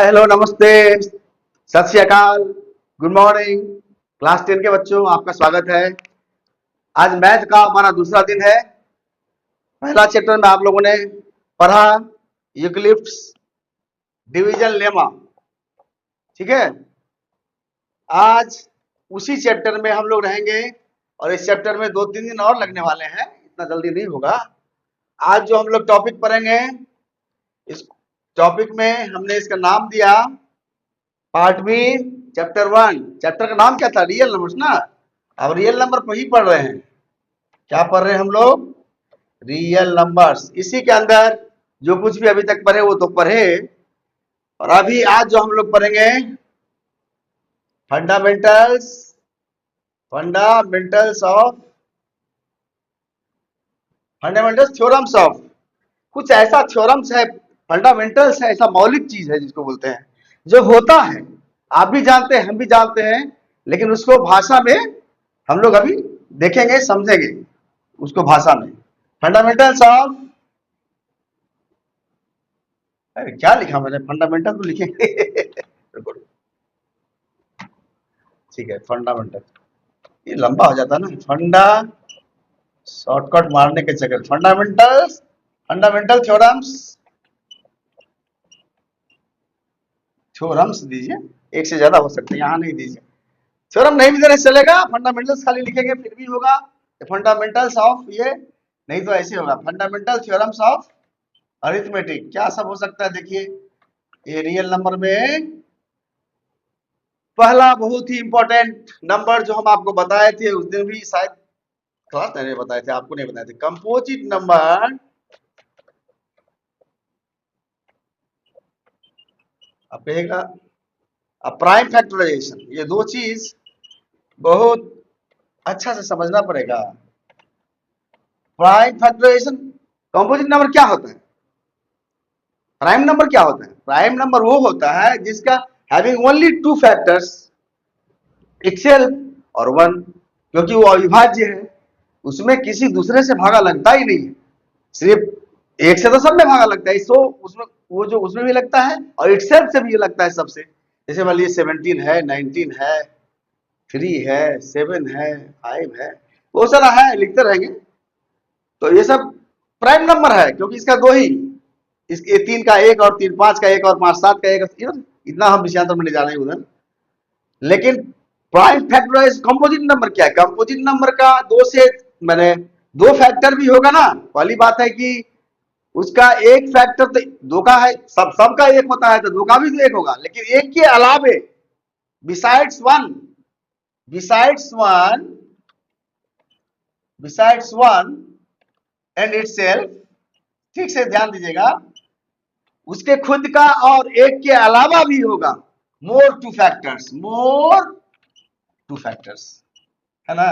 Hi hello नमस्ते, सत श्री अकाल, गुड मॉर्निंग। क्लास 10 के बच्चों, आपका स्वागत है। आज मैथ का हमारा दूसरा दिन है। पहला चैप्टर में आप लोगों ने पढ़ा यूक्लिड्स डिवीजन लेमा, ठीक है। आज उसी चैप्टर में हम लोग रहेंगे और इस चैप्टर में 2-3 दिन और लगने वाले हैं, इतना जल्दी नहीं होगा। आज जो हम लोग टॉपिक पढ़ेंगे, इस टॉपिक में हमने इसका नाम दिया पार्ट बी चैप्टर 1। चैप्टर का नाम क्या था? रियल नंबर्स ना। अब रियल नंबर पर ही पढ़ रहे हैं। क्या पढ़ रहे हैं हम लोग? Real numbers. इसी के अंदर जो कुछ भी अभी तक पढ़े वो तो पढ़े, और अभी आज जो हम लोग पढ़ेंगे फंडामेंटल्स थ्योरम्स ऑफ। कुछ ऐसा थ्योरम्स है, फंडामेंटल्स है, ऐसा मौलिक चीज है जिसको बोलते हैं, जो होता है, आप भी जानते हैं, हम भी जानते हैं, लेकिन उसको भाषा में हम लोग अभी देखेंगे, समझेंगे उसको भाषा में। फंडामेंटल्स ऑफ, अरे क्या लिखा मैंने? फंडामेंटल तो लिखेंगे ठीक है, फंडामेंटल ये लंबा हो जाता है ना, फंडा शॉर्टकट मारने के चक्कर। फंडामेंटल थ्योरम्स दीजिए, एक से ज्यादा हो सकते हैं, यहाँ नहीं दीजिए। थ्योरम नहीं भी देने चलेगा, फंडामेंटल्स खाली लिखेंगे फिर भी होगा। फंडामेंटल्स ऑफ ये नहीं तो ऐसे होगा, फंडामेंटल थ्योरम्स ऑफ अरिथमेटिक। क्या सब हो सकता है? देखिए, ये रियल नंबर में पहला बहुत ही इंपॉर्टेंट नंबर जो हम आपको बताए थे उस दिन भी, शायद क्लास में बताए थे, आपको नहीं बताए थे। कंपोजिट नंबर, आप कहेगा प्राइम फैक्टराइजेशन। ये दो चीज बहुत अच्छा से समझना पड़ेगा। प्राइम फैक्टराइजेशन, कंपोजिट नंबर क्या होता है? प्राइम नंबर क्या होता है? प्राइम नंबर वो होता है जिसका हैविंग ओनली 2 फैक्टर्स, itself और 1, क्योंकि वो अविभाज्य है, उसमें किसी दूसरे से भागा लगता ही नहीं है। सिर्फ एक से तो सब में भागा लगता है, सो उसमें वो जो उसमें भी लगता है और itself से भी लगता है सबसे। जैसे मान लीजिए 17 है, 19 है, 3 है, 7 है, 5 है, वो सारा है, लिखते रहेंगे। तो ये सब प्राइम नंबर है, क्योंकि इसका दो ही, इसके 3 का 1 और 3, 5 का 1 और 5, 7 का 1, इतना हम विषयांतर में नहीं जा रहे हैं उधर। लेकिन प्राइम फैक्टराइज कंपोजिट नंबर क्या है? कंपोजिट नंबर का दो से मैंने 2 फैक्टर भी होगा ना। पहली बात है कि उसका एक फैक्टर तो 2 का है, सबका 1 होता है, तो 2 का भी तो 1 होगा, लेकिन एक के अलावे बिसाइड्स वन एंड इटसेल्फ, ठीक से ध्यान दीजिएगा, उसके खुद का और एक के अलावा भी होगा मोर टू फैक्टर्स, है ना।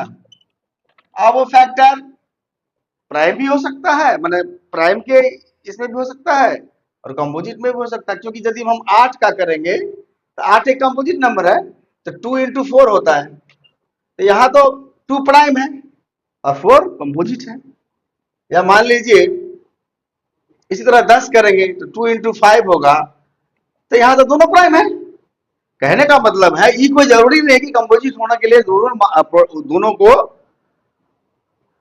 अब वो फैक्टर प्राइम भी हो सकता है, माने प्राइम के इसमें भी हो सकता है और कंपोजिट में भी हो सकता है, क्योंकि यदि हम 8 का करेंगे तो 8 एक कंपोजिट नंबर है, तो 2 into 4 होता है, तो यहाँ तो 2 प्राइम है और 4 कंपोजिट है। या मान लीजिए इसी तरह 10 करेंगे तो 2 into 5 होगा, तो यहाँ तो दोनों प्राइम है। कहने का मतलब है, ये कोई जरूरी नहीं है कि कंपोजिट होने के लिए दोनों को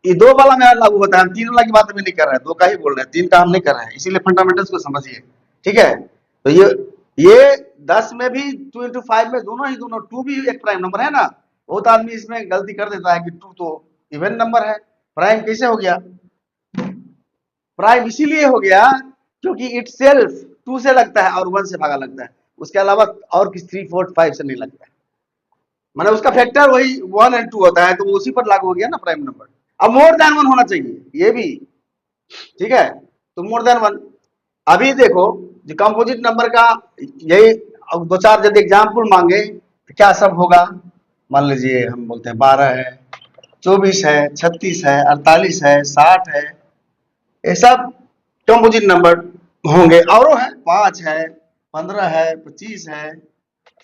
ये 2 वाला में लागू होता है। हम 3 वाला की बात अभी नहीं कर रहे हैं, 2 का ही बोल रहे हैं, 3 का हम नहीं कर रहे हैं, इसीलिए फंडामेंटल्स को समझिए, ठीक है। तो ये 10 में भी 2 into 5 में दोनों 2 भी एक प्राइम नंबर है ना। बहुत आदमी इसमें गलती कर देता है कि 2 तो इवन नंबर है, प्राइम कैसे हो गया? प्राइम इसीलिए हो गया क्योंकि इटसेल्फ 2 से लगता है और 1 से भागा लगता है, उसके अलावा और किसी 3, 4, 5 से नहीं लगता है। माने उसका फैक्टर वही 1 और 2 होता है, तो वो उसी पर लागू हो गया ना प्राइम नंबर। अब मोर देन 1 होना चाहिए, ये भी ठीक है, तो मोर देन 1। अभी देखो जो कंपोजिट नंबर का यही 2-4 यदि एग्जाम्पल मांगे तो क्या सब होगा? मान लीजिए हम बोलते हैं 12 है, 24 है, 36 है, 48 है, 60 है, ये सब कंपोजिट नंबर होंगे। और है 5 है, 15 है, 25 है,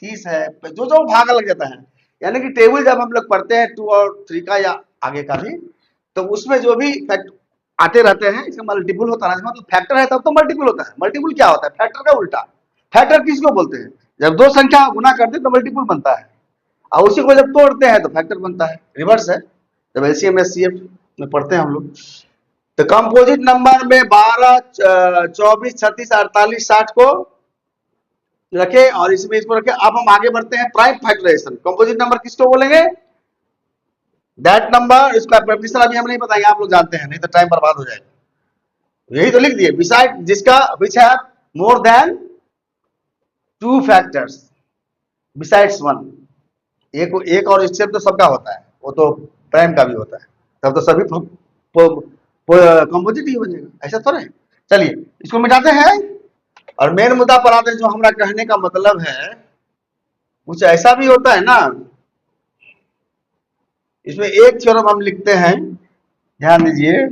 30 है, जो भाग लग जाता है। यानी कि टेबल जब हम लोग पढ़ते हैं 2 और 3 का या आगे का भी, तो उसमें जो भी फैक्ट आते रहते हैं, इसका मल्टीपल होता है, मतलब फैक्टर है तब तो मल्टीपल होता है। मल्टीपल क्या होता है? फैक्टर का उल्टा। फैक्टर किसको बोलते हैं? जब दो संख्या गुना करते हैं तो मल्टीपल बनता है, और उसी को जब तोड़ते हैं तो फैक्टर बनता है। रिवर्स है, जब एलसीएम एचसीएफ में पढ़ते हैं हम लोग। तो कंपोजिट नंबर में 12, 24, 36, 48, 60 को रखे और इसमें इसको रखे। अब हम आगे बढ़ते हैं प्राइम फैक्टराइजेशन। कंपोजिट नंबर किसको बोलेंगे? दैट नंबर, इसका प्रेफिनेशन अभी हम नहीं बताएंगे, आप लोग जानते हैं, नहीं तो टाइम बर्बाद हो जाएगा। यही तो लिख दिए, बिसाइड जिसका which have more than 2 factors besides 1। एक और इससे तो सबका होता है, वो तो प्राइम का भी होता है, तब तो सभी कंपोजिट ही हो जाएगा, ऐसा थोड़ा है। चलिए इसको मिटाते हैं और मेन मुद्दा पर आते हैं। जो हमारा कहने का मतलब है, कुछ ऐसा भी होता है ना, इसमें एक थ्योरम हम लिखते हैं, ध्यान दीजिए।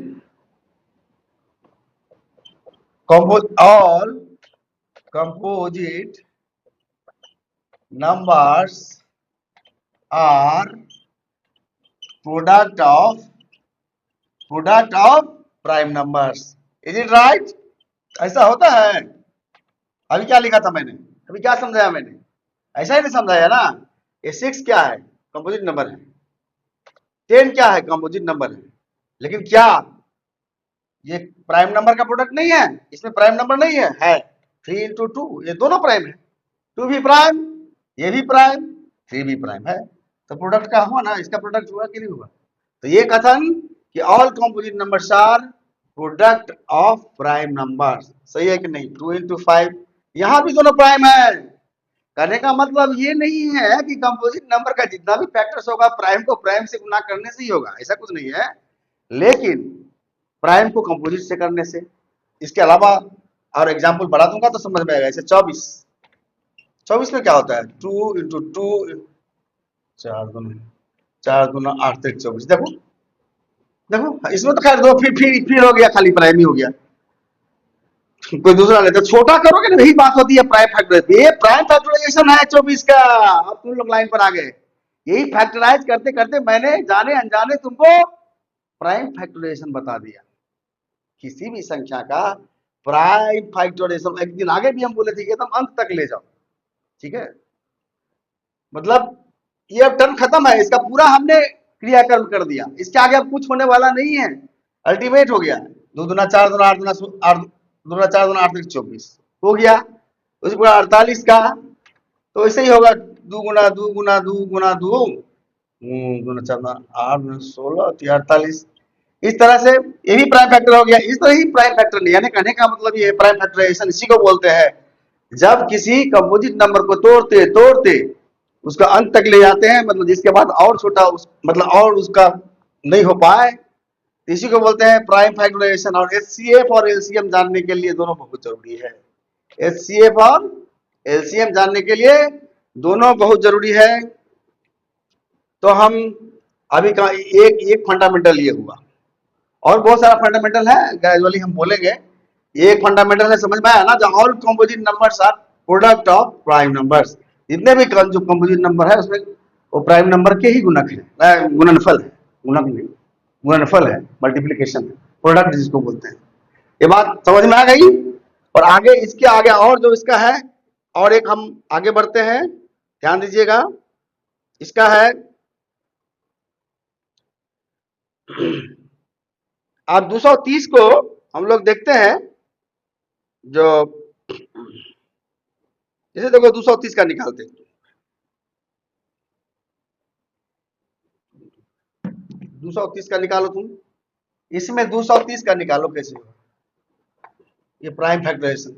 All composite numbers are product of prime numbers. Is it right? ऐसा होता है? अभी क्या लिखा था मैंने, अभी क्या समझाया मैंने? ऐसा ही नहीं समझाया ना। ये 6 क्या है? कंपोजिट नंबर है। 10 क्या है? कंपोजिट नंबर है। लेकिन क्या ये प्राइम नंबर का प्रोडक्ट नहीं है? इसमें प्राइम नंबर नहीं है? है। 3 इंटू 2, ये दोनों प्राइम है। 2 भी प्राइम, ये भी प्राइम, 3 भी प्राइम है, तो प्रोडक्ट का हुआ ना, इसका प्रोडक्ट हुआ कि नहीं हुआ? तो ये कथन कि all composite numbers are product of prime numbers, सही है कि नहीं? 2 इंटू 5, यहाँ भी दोनों प्राइम है। कहने का मतलब ये नहीं है कि कंपोजिट नंबर का जितना भी फैक्टर्स होगा प्राइम को प्राइम से गुना करने से ही होगा, ऐसा कुछ नहीं है। लेकिन प्राइम को कंपोजिट से करने से। इसके अलावा और एग्जाम्पल बढ़ा दूंगा तो समझ में आएगा। ऐसे 24 में क्या होता है? 2 इंटू 2, 4 दूना 8, 24। देखो देखो, इसमें तो खैर दो फिर हो गया, खाली प्राइम ही हो गया, कोई दूसरा नहीं। तो छोटा करोगे ना, यही बात होती है प्राइम फैक्टराइजेशन। ये प्राइम फैक्टराइजेशन है 24 का। अब तुम लोग लाइन पर आ गए। यही फैक्टराइज करते करते मैंने जाने अनजाने तुमको प्राइम फैक्टराइजेशन बता दिया। किसी भी संख्या का प्राइम फैक्टराइजेशन एक दिन आगे भी हम बोले थे कि एकदम अंत तक ले जाओ, ठीक है? मतलब ये अब टर्म खत्म है, इसका पूरा हमने क्रियाकर्म कर दिया, इसके आगे अब कुछ होने वाला नहीं है, अल्टीमेट हो गया। 2 दूना 4 दूना 8 दूना 4 दूना 8 24 हो गया। उसके बाद 48 का तो ऐसे ही होगा, 2 गुना 2 गुना 2 गुना 2 दूना 4 दूना 8 दूना 16 48। इस तरह से ये भी प्राइम फैक्टर हो गया। इस तरह ही प्राइम फैक्टर नहीं, यानी कहने का मतलब ये प्राइम फैक्टराइजेशन इसी को बोलते हैं, जब किसी कंपोजिट नंबर को तोड़ते तोड़ते उसका अंत तक ले जाते हैं, मतलब जिसके बाद और छोटा मतलब और उसका नहीं हो पाए, इसी को बोलते हैं प्राइम फैक्टराइजेशन। और एचसीएफ और एलसीएम जानने के लिए दोनों बहुत जरूरी है। एचसीएफ और एलसीएम जानने के लिए दोनों बहुत जरूरी है। तो हम अभी का एक फंडामेंटल ये हुआ, और बहुत सारा फंडामेंटल है, ग्रेजुअली हम बोलेंगे। एक फंडामेंटल है, समझ में आया ना? जो all composite numbers are product of prime numbers. जितने भी जो कंपोजिट नंबर है उसमें वो प्राइम नंबर के ही गुणक है, गुणनफल है, गुणक नहीं, गुणनफल है, मल्टीप्लिकेशन है, प्रोडक्ट जिसको बोलते हैं। ये बात समझ में आ गई? और आगे इसके आगे और जो इसका है, और एक हम आगे बढ़ते हैं, ध्यान दीजिएगा। इसका है अब 230 को हम लोग देखते हैं। जो जैसे देखो 230 का निकालते हैं, 230 का निकालो तुम, इसमें 230 का निकालो कैसे हो? ये प्राइम फैक्टराइजेशन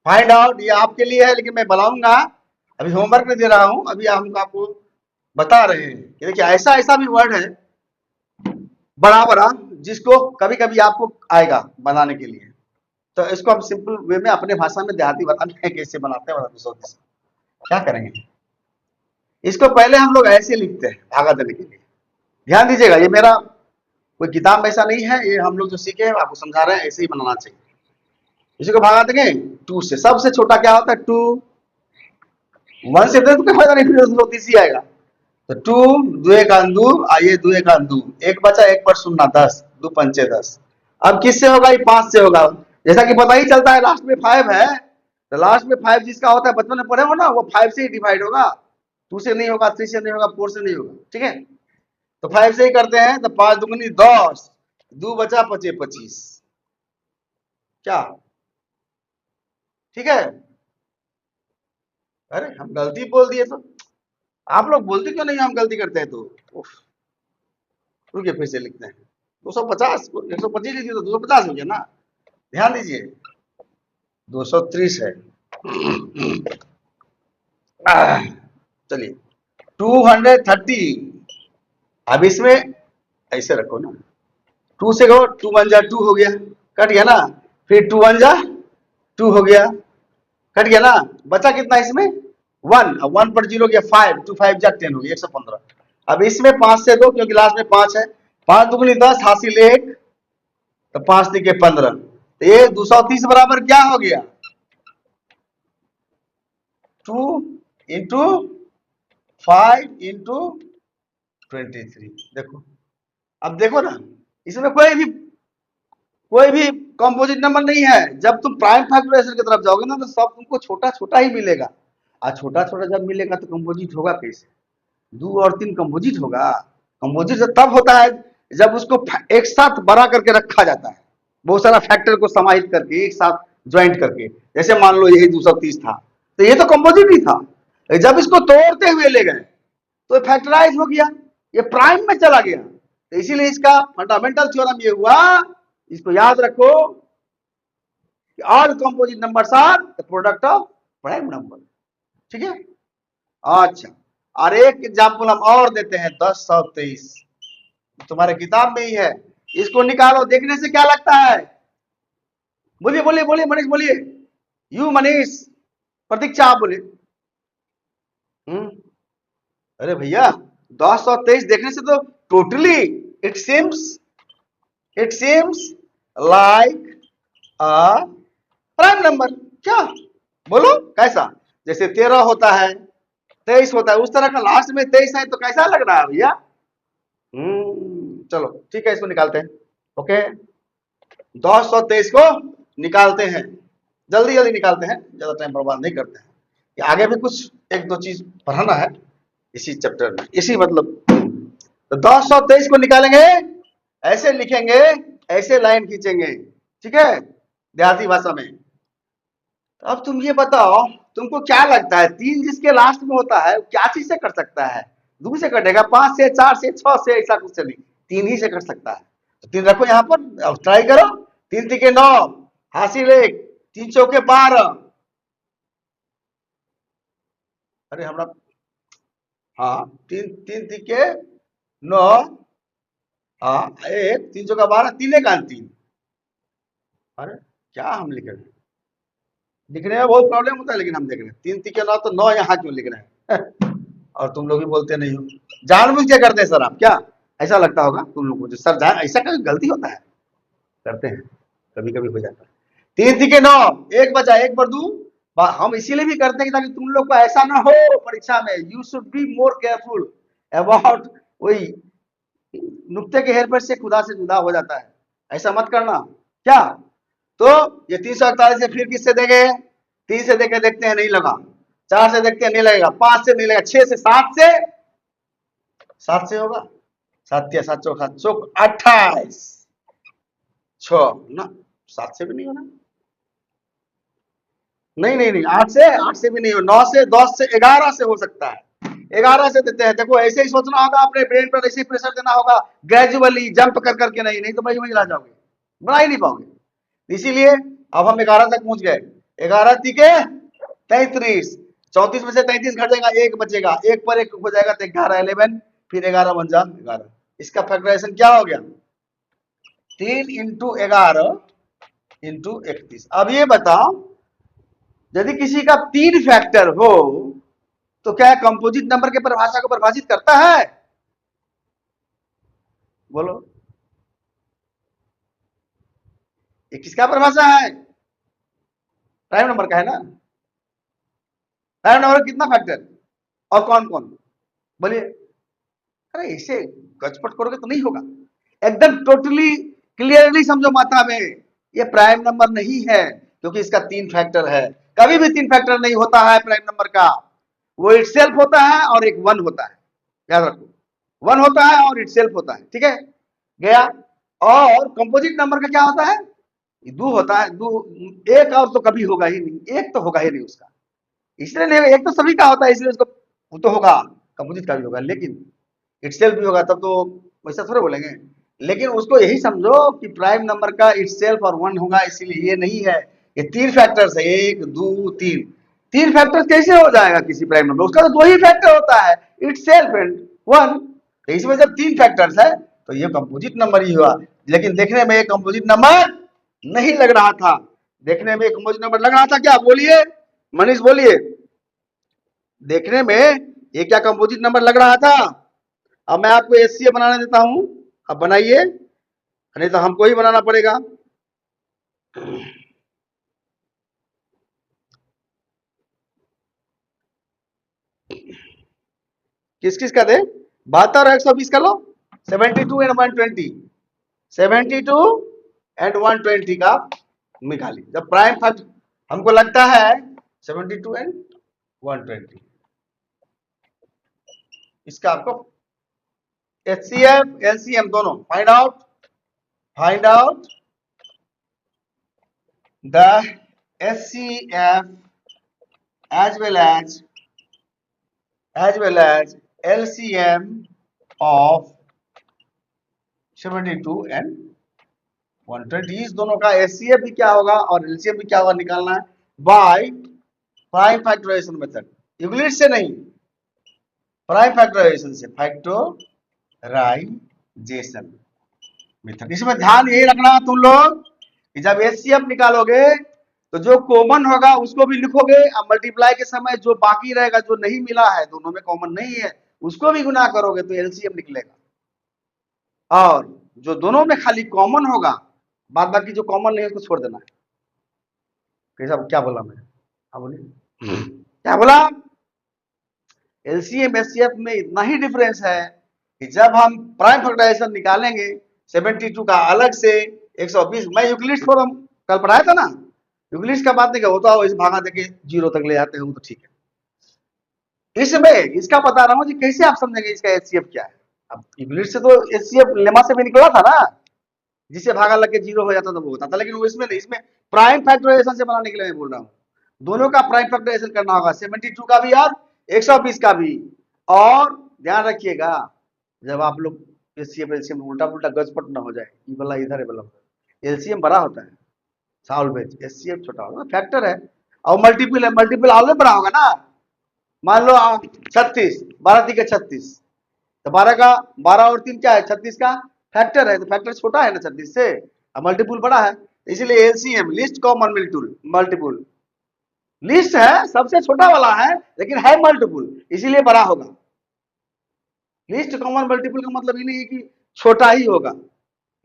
फाइंड आउट, ये आपके लिए है, लेकिन मैं बताऊंगा, अभी होमवर्क नहीं दे रहा हूं, अभी हम आपको बता रहे हैं कि देखिए ऐसा ऐसा भी वर्ड है बड़ा बड़ा जिसको कभी कभी आपको आएगा बनाने के लिए। तो इसको हम सिंपल वे में अपने भाषा में देहाती बताने हैं कैसे बनाते हैं। 230 क्या करेंगे, इसको पहले हम लोग ऐसे लिखते हैं भागा देने के लिए। ध्यान दीजिएगा, ये मेरा कोई किताब ऐसा नहीं है, ये हम लोग जो सीखे हैं आपको समझा रहे हैं, ऐसे ही बनाना चाहिए। इसी को भागा देंगे 2 से। सबसे छोटा क्या होता है? 2। 1 से तो कोई फायदा नहीं, फिर 230 ही आएगा। तो 2 2 एक अंदू, आइए 2 एक अंदू, एक बचा, एक पर शून्य 10, 2 पंचे 10। अब किससे होगा? ये 5 से होगा। जैसा कि पता ही चलता है लास्ट में 5 है, तो लास्ट में 5 जिसका होता है बचपन में पढ़े हो ना, वो 5 से ही डिवाइड होगा, 2 से नहीं होगा, 3 से नहीं होगा, 4 से नहीं होगा। ठीक है, तो 5 से ही करते हैं। तो 5 दुगनी 10, 2 बचा 25 25। क्या ठीक है? अरे हम गलती बोल दिए तो आप लोग बोलते क्यों नहीं, हम गलती करते हैं तो। उफ, रुकिए फिर से लिखते हैं। 250 125 लिखिए तो 250 हो गया ना। ध्यान दीजिए 230 है। चलिए 230। अब इसमें ऐसे रखो ना, 2 से गो 2 1 जा 2 हो गया, कट गया ना। फिर 2 1 जा 2 हो गया, कट गया ना। बचा कितना इसमें 1, अब 1 पर 0 गया 5, 2 5 जा 10 हो गया 115। अब इसमें 5 से 2 क्योंकि लास्ट में 5 है, 5 दुगनी 10 हासिल 1, तो 5 दिखे 15। तो ये 230 बराबर क्या हो गया 2 इंटू 5 इंटू 23। देखो, अब देखो ना, इसमें कोई भी कंपोजिट नंबर नहीं है। जब तुम प्राइम फैक्टराइजेशन की तरफ जाओगे ना, तो सब तुमको छोटा छोटा ही मिलेगा। और छोटा छोटा जब मिलेगा तो कंपोजिट होगा कैसे? 2 और 3 कंपोजिट होगा। कंपोजिट तब होता है जब उसको एक साथ बड़ा करके रखा जाता है, बहुत सारा फैक्टर को समाहित करके एक साथ ज्वाइंट करके। जैसे मान लो यही 230 था, तो ये तो कंपोजिट ही था। जब इसको तोड़ते हुए ले गए तो फैक्टराइज हो गया, ये प्राइम में चला गया। तो इसीलिए इसका फंडामेंटल थ्योरम ये हुआ, इसको याद रखो कि all composite numbers are the product of prime number. ठीक है, अच्छा। और एक एग्जांपल हम और देते हैं 1023, तुम्हारे किताब में ही है। इसको निकालो, देखने से क्या लगता है? बोलिए बोलिए बोलिए मनीष बोलिए। यू मनीष, प्रतीक्षा आप बोलिए। अरे भैया 1023 देखने से तो totally it seems like a prime number. क्या बोलो कैसा? जैसे 13 होता है, 23 होता है, उस तरह का लास्ट में 23 है, तो कैसा लग रहा है भैया? चलो ठीक है, इसको निकालते हैं। ओके, 223 को निकालते हैं, जल्दी जल्दी निकालते हैं, ज्यादा टाइम बर्बाद नहीं करते हैं। आगे भी कुछ एक दो चीज पढ़ाना है इसी चैप्टर में, इसी मतलब। तो 223 को निकालेंगे, ऐसे लिखेंगे, ऐसे लाइन खींचेंगे। ठीक है, देहाती भाषा में। तो अब तुम ये बताओ, तुमको क्या लगता है 3 जिसके लास्ट में होता है क्या चीज से कर सकता है? 2 से कटेगा, 5 से, 4 से, 6 से, ऐसा कुछ नहीं, 3 ही से कर सकता है। तो 3 रखो यहाँ पर, अब ट्राई करो। 3 तिके 9 हासिल 1, 3 चौके 12। अरे हमरा, हाँ 3 तिके 9, हाँ 1, 3 चौका 12, 3 एक 3। अरे क्या हम लिख रहे हैं? लिखने में बहुत प्रॉब्लम होता है, लेकिन हम देख रहे हैं 3 तिके 9, तो 9 यहाँ क्यों लिख रहे हैं? और तुम लोग भी बोलते नहीं हो, जानबूझ के करते हैं सर आप क्या? ऐसा लगता होगा तुम लोग को, जो सर जान ऐसा कभी गलती होता है, करते हैं, कभी कभी हो जाता है। 3 तिके 9, 1 बचा, 1 पर 2। हम इसीलिए भी करते हैं ताकि तुम लोग को ऐसा ना हो परीक्षा में। You should be more careful about, वही नुक्ते के हेर फेर से खुदा से जुदा हो जाता है, ऐसा मत करना। क्या तो ये 348 से फिर किससे देंगे? 3 से देके देखते हैं, नहीं लगा। 4 से देखते हैं, नहीं लगेगा। 5 से नहीं लगेगा। 6 से, 7 से होगा। 7 या 7 चौक 7 चौक 28, 6 ना, 7 से भी नहीं होना। नहीं नहीं नहीं, 8 से भी नहीं हो। 9 से, 10 से, 11 से हो सकता है। 11 से देते हैं। देखो ऐसे ही सोचना होगा, अपने ब्रेन पर ऐसे ही प्रेशर देना होगा, ग्रेजुअली जंप कर करके, नहीं तो वही ला जाओगे, बना ही नहीं पाओगे। इसीलिए अब हम 11 तक पहुंच गए। 11 तिके 33, 34 में से 33 घट जाएगा, 1 बचेगा, 1 पर 1 हो जाएगा, तो 11 11, फिर 11 बन जा 11। इसका फैक्टराइजेशन क्या हो गया? 3 इंटू 11 इंटू 31। अब ये बताओ, यदि किसी का 3 फैक्टर हो तो क्या कंपोजिट नंबर के परिभाषा को परिभाषित करता है? बोलो, ये किसका परिभाषा है? प्राइम नंबर का है ना। प्राइम नंबर कितना फैक्टर और कौन कौन? बोलिए। अरे इसे गचपट करोगे तो नहीं होगा। एकदम टोटली क्लियरली समझो माथा में, ये प्राइम नंबर नहीं है, क्योंकि इसका 3 फैक्टर है। कभी भी 3 फैक्टर नहीं होता है प्राइम नंबर का, वो इटसेल्फ होता है और एक 1 होता है, याद रखो 1 होता है और इटसेल्फ होता है, ठीक है गया। और कंपोजिट नंबर का क्या होता है, दो होता है, दो एक और तो कभी होगा ही नहीं, एक तो होगा ही नहीं उसका, इसलिए नहीं, एक तो सभी का होता है इसलिए उसको वो तो होगा, कंपोजिट का भी होगा, लेकिन इटसेल्फ भी होगा तब तो वैसा थोड़े बोलेंगे। लेकिन उसको यही समझो कि प्राइम नंबर का इटसेल्फ और 1 होगा, इसीलिए ये नहीं है, ये 3 फैक्टर्स है, 1 2 3, 3 फैक्टर्स कैसे हो जाएगा किसी प्राइम नंबर, उसका तो 2 ही फैक्टर होता है, इटसेल्फ एंड 1। तो इसमें जब 3 फैक्टर्स है तो ये कंपोजिट नंबर ही हुआ, लेकिन देखने में ये कंपोजिट नंबर नहीं लग रहा था, देखने में कंपोजिट नंबर लग रहा था क्या, बोलिए मनीष बोलिए, देखने में ये क्या कंपोजिट नंबर लग रहा था। अब मैं आपको एचसीएफ बनाने देता हूं, अब बनाइए, नहीं तो हमको ही बनाना पड़ेगा। किस किस का दे, 72 और 120 का लो, 72 एंड 120, 72 एंड 120 का निकालिए। जब प्राइम फैक्टर हमको लगता है 72 एंड 120, इसका आपको एचसीएफ एलसीएम दोनों find out the HCF as well as LCM of 72 and 120, इस दोनों का HCF भी क्या होगा और LCM भी क्या होगा निकालना है by prime factorization method, Euclid से नहीं, प्राइम फैक्टराइजेशन से, फैक्टराइजेशन मेथड। इसमें ध्यान यही रखना तुम लोग कि जब HCF निकालोगे तो जो कॉमन होगा उसको भी लिखोगे, अब मल्टीप्लाई के समय जो बाकी रहेगा, जो नहीं मिला है, दोनों में कॉमन नहीं है, उसको भी गुना करोगे तो एलसीएम निकलेगा, और जो दोनों में खाली कॉमन होगा, बाद बाकी जो कॉमन नहीं है उसको छोड़ देना है। कैसा, क्या बोला मैं, हाँ बोलिए क्या बोला, एलसीएम एचसीएफ में इतना ही डिफरेंस है कि जब हम प्राइम फैक्टराइजेशन निकालेंगे 72 का अलग से 120, मैं यूक्लिड फॉर्म कल पढ़ाया था ना, यूक्लिड का बात नहीं क्या होता, इस भागा देके 0 तक ले जाते हैं तो ठीक है। इसमें इसका बता रहा हूँ कि कैसे आप समझेंगे इसका एचसीएफ क्या है। अब यूक्लिड से तो एचसीएफ लेमा से भी निकला था ना, जिसे भागा लग के 0 हो जाता था वो होता था, लेकिन वो इसमें नहीं, इसमें प्राइम फैक्टराइजेशन से बनाने के लिए मैं बोल रहा हूँ, दोनों का प्राइम फैक्टराइजेशन करना होगा, 72 का भी और 120 का भी। और ध्यान रखिएगा जब आप लोग एचसीएफ एलसीएम उल्टा पुल्टा गजपट ना हो जाए, ये वाला इधर है, वाला एलसीएम बड़ा होता है, सॉल्वेज, एचसीएफ छोटा होगा, फैक्टर है, और मल्टीपल है, मल्टीपल ऑलवेज बड़ा होगा ना। मान लो 36, 12 3 36, तो 12 का 12 और 3 क्या है, 36 का फैक्टर है, तो फैक्टर छोटा है ना 36 से, अब मल्टीपल बड़ा है, इसलिए LCM list common multiple list है, सबसे छोटा वाला है लेकिन है मल्टीपल, इसीलिए बड़ा होगा। लिस्ट कॉमन मल्टीपल का मतलब ये नहीं है कि छोटा ही होगा,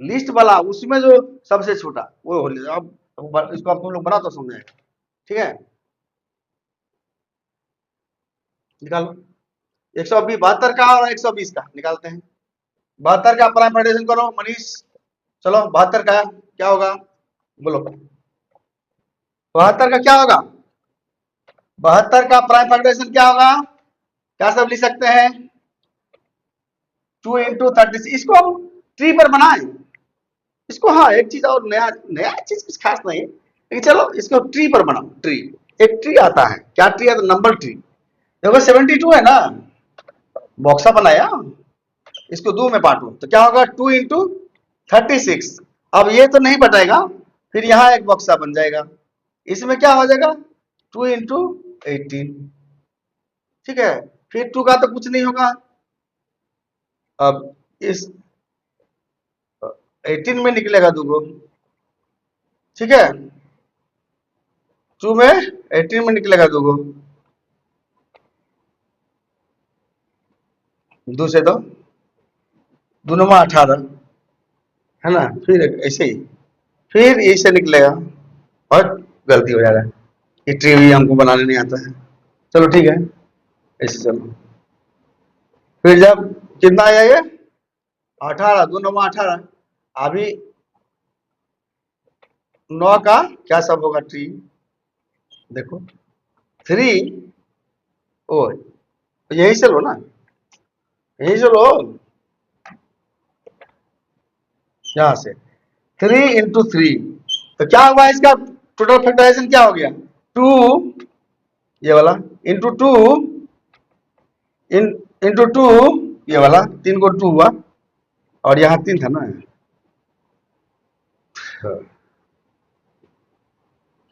लिस्ट वाला उसमें जो सबसे छोटा वो हो, अब इसको आप तुम लोग बना तो समझे, ठीक है निकालो 120, 72 का और 120 का निकालते हैं। 72 का प्राइम फैक्टराइजेशन करो मनीष, चलो 72 का क्या होगा बोलो, 72 का क्या होगा, 72 का प्राइम फैक्टराइजेशन क्या होगा, क्या सब लिख सकते हैं, 2 इंटू 36, इसको हम ट्री पर बनाए, इसको हाँ एक चीज और नया नया चीज कुछ खास नहीं है, लेकिन चलो इसको ट्री पर बनाओ, ट्री, एक ट्री आता है, क्या ट्री आता है, नंबर ट्री, देखो 72 है ना, बॉक्सा बनाया, इसको 2 में बांटो तो क्या होगा 2 इंटू 36, अब ये तो नहीं बटेगा, फिर यहाँ एक बॉक्सा बन जाएगा, इसमें क्या हो जाएगा 2 इंटू 18, ठीक है, फिर 2 का तो कुछ नहीं होगा, अब इस 18 में निकलेगा 2 ठीक है, 2 में 18 में निकलेगा 2 2 से 2 2 में 18 है ना, फिर ऐसे ही फिर ऐसे निकलेगा, और गलती हो जा रहा है, ये ट्री भी हमको बनाने नहीं आता है, चलो ठीक है ऐसे चलो, फिर जब कितना आया ये 18, 2 में 18, अभी 9 का क्या सब होगा ट्री देखो 3, ओ यही से लो ना, यही से लो, यहां से 3 × 3, तो क्या हुआ इसका टोटल फैक्टराइजेशन क्या हो गया, 2 ये वाला इंटू 2 इंटू 2 ये वाला, 3 को 2 हुआ, और यहाँ 3 था ना,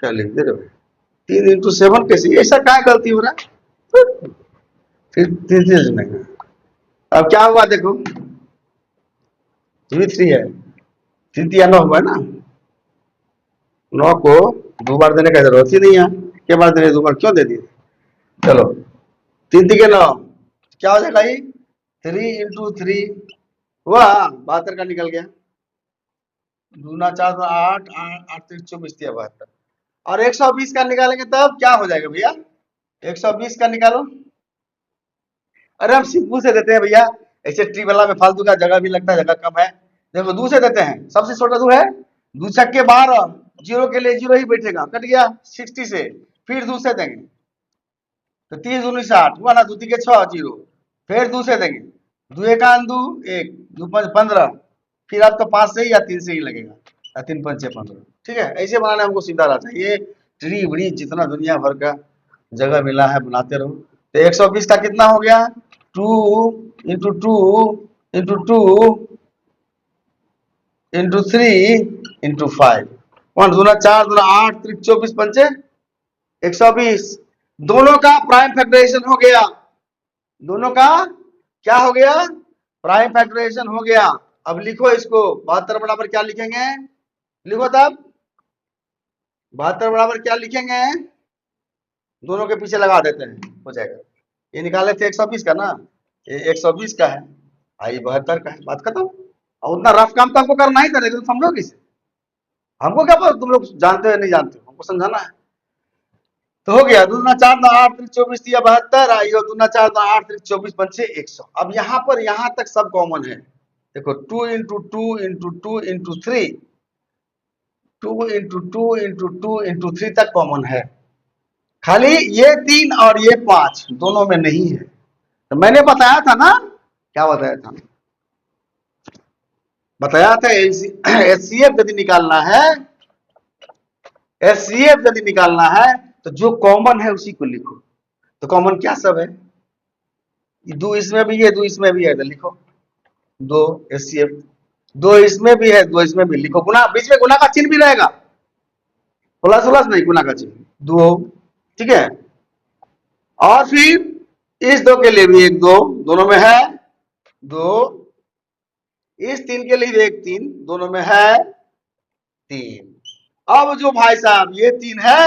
क्या लिख दे रहे हो, 3 × 7 कैसे, ऐसा क्या गलती हो रहा है, फिर 3 नहीं, अब क्या हुआ देखो, 3 है, 3 9 हुआ ना, 9 को 2 बार देने का जरूरत ही नहीं है, क्या बार देने 2 बार क्यों दे दिए, चलो 3 3 के 9, क्या हो जाएगा ये, 3 × 3 हुआ, 72 का निकल गया, 2×4 तो 8, 8 3 24 दिया 72, और 120 का निकालेंगे तब क्या हो जाएगा भैया, 120 का निकालो, अरे हम सिंपल से देते हैं भैया, ऐसे ट्री वाला में फालतू का जगह भी लगता है, जगह कम है, देखो 2 से देते हैं, सबसे छोटा 2 है, 2 छक्के 12, जीरो के लिए जीरो ही बैठेगा, कट गया 60 से, फिर 2 से देंगे, तो 30 19 60 हुआ ना, 2 3 के 6 जीरो, फिर 2 से देंगे, 2 1 2 1 2 5 15, फिर आपका 5 से ही या 3 से ही लगेगा, 3 5 6 15, ठीक है, ऐसे बनाने हमको सीधा रहता है, ये ट्री व्री जितना दुनिया भर का जगह मिला है बनाते रहो, तो 120 का कितना हो गया, 2 × 2 × 2 × 3 × 5, 1 2 4 2 8 3 24 पंचे 120, दोनों का प्राइम फैक्टराइजेशन हो गया, दोनों का क्या हो गया, प्राइम फैक्टराइजेशन हो गया, अब लिखो इसको, 72 बराबर क्या लिखेंगे, लिखो तब 72 बराबर क्या लिखेंगे, दोनों के पीछे लगा देते हैं, हो जाएगा, ये निकाले थे 120 का ना, ये 120 का है, आई 72 का है, बात खत्म, और उतना रफ काम तो हमको करना ही था, नहीं तो समझो किसे, हमको क्या पता तुम लोग जानते हो नहीं जानते हो, हमको समझाना है, तो हो गया 2 दूना 4 9 8 3 24 दिया 72, आइयो 2 दूना 4 9 8 3 24 पंचे 100, अब यहाँ पर यहाँ तक सब कॉमन है, देखो 2 × 2 × 2 × 3, 2 × 2 × 2 × 3 तक कॉमन है, खाली ये 3 और ये 5 दोनों में नहीं है, तो मैंने बताया था ना, क्या बताया था, बताया था एचसीएफ यदि निकालना है, एचसीएफ यदि निकालना है तो जो कॉमन है उसी को लिखो, तो कॉमन क्या सब है, 2 इसमें भी है 2 इसमें भी है, तो लिखो 2 एचसीएफ, 2 इसमें भी है 2 इसमें भी, लिखो गुना, बीच में गुना का चिन्ह भी रहेगा, प्लस प्लस नहीं, गुना का चिन्ह 2, ठीक है, और फिर इस 2 के लिए भी 1 2 दोनों में है 2, इस 3 के लिए भी 1 3 दोनों में है 3, अब जो भाई साहब ये 3 है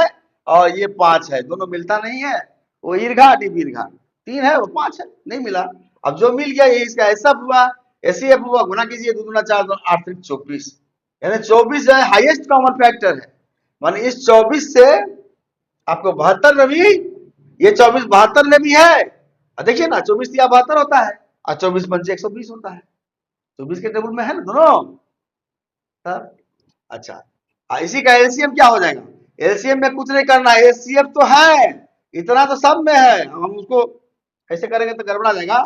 और ये 5 है, दोनों मिलता नहीं है, वो ईर्घा दीर्घा, 3 है वो 5 है, नहीं मिला, अब जो मिल गया ये इसका ऐसा हुआ, एसीएफ हुआ, गुना कीजिए 2 दूना 4 2 8 3 24, यानी 24 जो है हाईएस्ट कॉमन फैक्टर है, माने इस 24 से आपको 72 में भी, ये 24 72 में भी है, देखिए ना 24 या 72 होता है, और 24 पंचे 120 होता है, 24 के टेबल में है ना दोनों, तब अच्छा, इसी का एलसीएम क्या हो जाएगा, एलसीएम में कुछ नहीं करना, एचसीएफ तो है, इतना तो सब में है, हम उसको कैसे करेंगे तो गड़बड़ा जाएगा,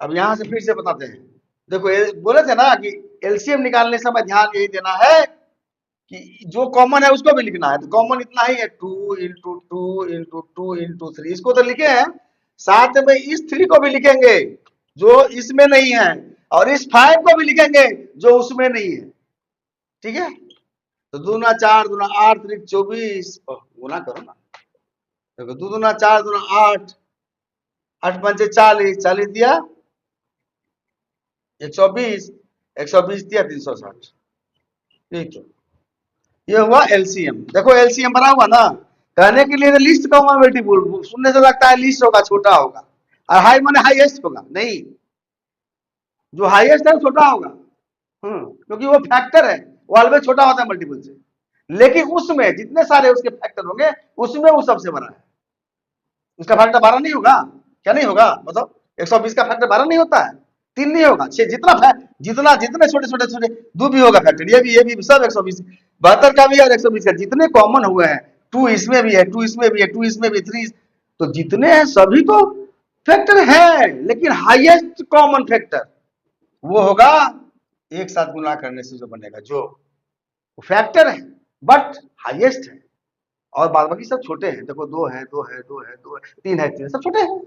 अब यहां से फिर से बताते हैं, देखो बोले थे ना कि एलसीएम निकालने समय ध्यान यही देना है कि जो कॉमन है उसको भी लिखना है, तो कॉमन इतना ही है 2 × 2 × 2 × 3, इसको तो लिखे हैं, साथ में इस 3 को भी लिखेंगे जो इसमें नहीं है, और इस 5 को भी लिखेंगे जो उसमें नहीं है, ठीक है, तो 2 दूना 4 दूना 8 3 24, गुना करो ना, देखो 2 दूना 4 दूना 8 8 पंचे 40 40 दिया, ये 24 120 दिया 360, ठीक है, ये हुआ एलसीएम, देखो एलसीएम बना हुआ ना, कहने के लिए लिस्ट कॉमन मल्टीपल, सुनने से लगता है लिस्ट होगा छोटा होगा, और हाई माने हाईएस्ट होगा, नहीं, जो हाईएस्ट है छोटा होगा, क्योंकि वो फैक्टर है, वो ऑलवेज छोटा होता है मल्टीपल से, लेकिन उसमें जितने सारे उसके फैक्टर होंगे उसमें वो सबसे बड़ा है, उसका फैक्टर 12 नहीं होगा, क्या नहीं होगा मतलब, 120 का फैक्टर 12 नहीं होता है, 3 नहीं होगा, 6, जितना जितने छोटे छोटे छोटे 2 भी होगा फैक्टर, ये भी सब 120, 72 का भी और 120 का जितने कॉमन हुए हैं 2 इसमें भी है, 2 इसमें भी है, 2 इसमें भी, 3, तो जितने हैं सभी तो फैक्टर है, लेकिन हाईएस्ट कॉमन फैक्टर वो होगा एक साथ गुना करने से जो बनेगा, जो फैक्टर है बट हाईएस्ट है, और बाद बाकी सब छोटे हैं। देखो 2 है, 2 है, 2 है, 2 है, 3 है, 3 सब छोटे हैं।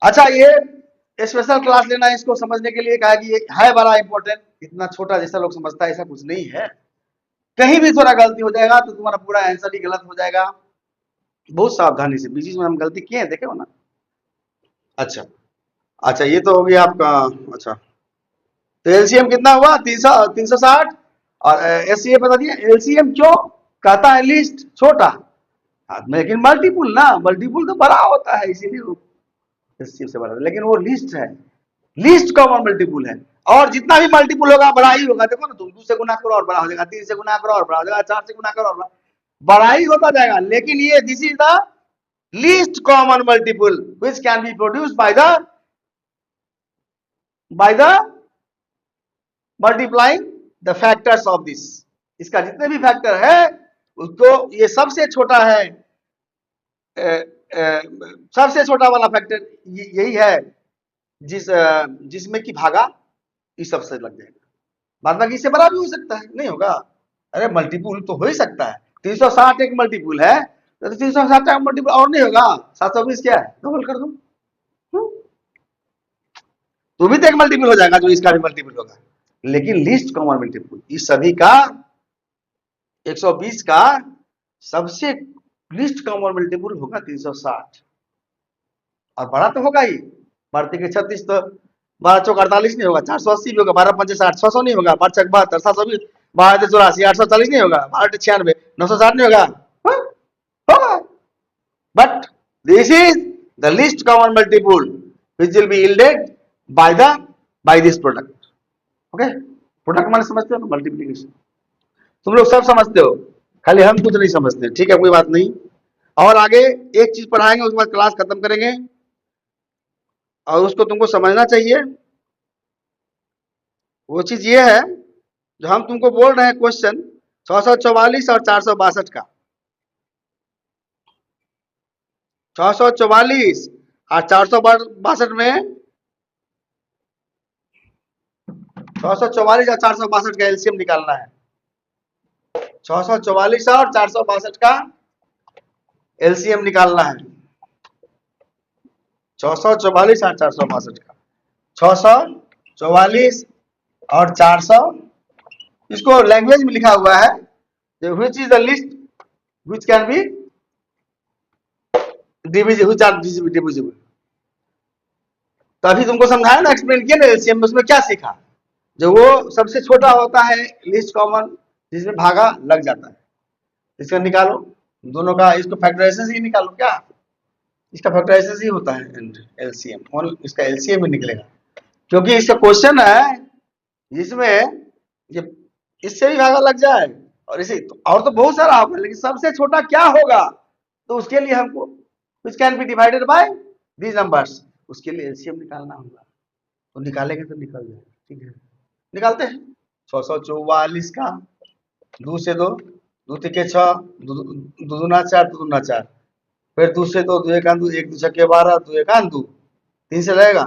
अच्छा, ये स्पेशल क्लास लेना है इसको समझने के लिए, कहा कि ये है बड़ा इंपॉर्टेंट, इतना छोटा जैसा लोग समझता है ऐसा कुछ नहीं है। कहीं भी थोड़ा गलती हो जाएगा तो तुम्हारा पूरा आंसर ही गलत हो जाएगा। बहुत सावधानी से, बीच में हम गलती किए हैं, देखे हो ना। अच्छा अच्छा, ये तो हो गया आपका। अच्छा, तो एलसीएम कितना हुआ? 360। और एससीए बता दिया। एलसीएम क्यों कहता है लिस्ट छोटा, लेकिन मल्टीपुल ना, मल्टीपुल तो बड़ा होता है, इसीलिए एलसीएम से बड़ा, लेकिन वो लिस्ट है, लिस्ट कॉमन मल्टीपुल है। और जितना भी मल्टीपुल होगा बड़ा ही होगा। देखो ना, तुम 2 से गुना करो और बड़ा हो जाएगा, 3 से गुना करो और बड़ा हो जाएगा, 4 से गुना करो और बड़ा ही होता जाएगा। लेकिन ये this is the least common multiple which can be produced by the multiplying the factors of this. इसका जितने भी फैक्टर है उसको, ये सबसे छोटा है, सबसे छोटा वाला फैक्टर यही है जिसमें कि भागा इस सबसे लग जाएगा। बाद बाकी इससे बड़ा भी हो सकता है, नहीं होगा? अरे मल्टीपुल तो हो ही सकता है। 360 एक मल्टीपुल है, तो 360 का मल्टीपुल और नहीं होगा? 720 क्या है, डबल कर दो, तो भी तो एक मल्टीपुल हो जाएगा, जो इसका भी मल्टीपुल होगा। लेकिन लीस्ट कॉमन मल्टीपुल इस सभी का 120 का सबसे लीस्ट कॉमन मल्टीपुल होगा 360, और बड़ा तो होगा ही। बढ़ते के 36 तो 12 चौक 48 नहीं होगा, 480 भी होगा, 12 पंचे 60, 600 नहीं होगा, 5 छक 72, 720, 12 84, 840 नहीं होगा, 12 96, 960 नहीं होगा, होगा। But this is the least common multiple which will be yielded by this product. Okay, product माने समझते हो ना, मल्टीप्लीकेशन तुम लोग सब समझते हो, खाली हम कुछ नहीं समझते। ठीक है, कोई बात नहीं। और आगे एक चीज पढ़ाएंगे, उसके बाद क्लास खत्म करेंगे, और उसको तुमको समझना चाहिए। वो चीज ये है जो हम तुमको बोल रहे हैं, क्वेश्चन 644 और 462 का। 644 और 462 में 644 और 462 का एलसीएम निकालना है। 644 और 462 का एलसीएम निकालना है। 644 और 462 का, 644 और 400, इसको लैंग्वेज में लिखा हुआ है which is the list which can be divisible। तो अभी तुमको समझाया ना, एक्सप्लेन किया ना एलसीएम में, उसमें क्या सीखा? जो वो सबसे छोटा होता है लिस्ट कॉमन, जिसमें भागा लग जाता है, इसका निकालो दोनों का, इसको फैक्टराइजेशन ही निकालो। क्या इसका फैक्टराइजेशन ही होता है एलसीएम, और इसका एलसीएम ही निकलेगा, क्योंकि इसका क्वेश्चन है जिसमें ये इससे भी भागा लग जाए, और इसे और तो बहुत सारा होगा, लेकिन सबसे छोटा क्या होगा, तो उसके लिए हमको which can be divided by these numbers, उसके लिए एलसीएम निकालना होगा। तो निकालेंगे तो निकल जाएगा। ठीक है, निकालते हैं। 644 का 2 से 2, 2 तिके 6, 2 दूना 4, 2 दूना 4, फिर 2 से 2, 2 एक 2, 1 2 छक्के 12, 2 एक 2, 3 से लगेगा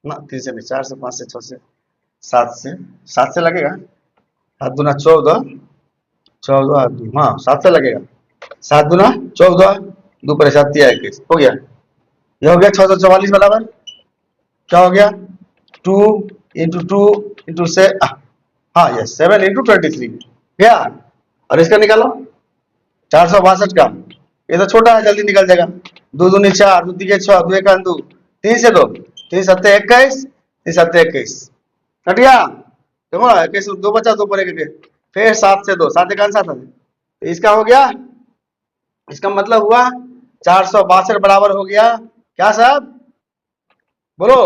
ना, 3 से नहीं, 4 से, 5 से, 6 से, 7 से लगेगा, 7 दूना 14, 14 2, हाँ 7 से लगेगा, 7 दूना 14, 2 पर 7 21, हो गया। ये हो गया 644 बराबर क्या हो गया, 2 इंटू 2 इंटू से, हाँ यस 7 इंटू 23 क्या। और इसका निकालो 462 का, ये तो छोटा है, जल्दी निकल जाएगा। 2 दूनी 4, 2 तिके 6, 2 एक 2, 3 से 2, 3 सत्ते 21, 3 सत्ते 21, कट गया। देखो 21 2 बचा, 2 पर 1, फिर 7 से 2, 7 एक 7, तो इसका हो गया, इसका मतलब हुआ 462 बराबर हो गया क्या साहब, बोलो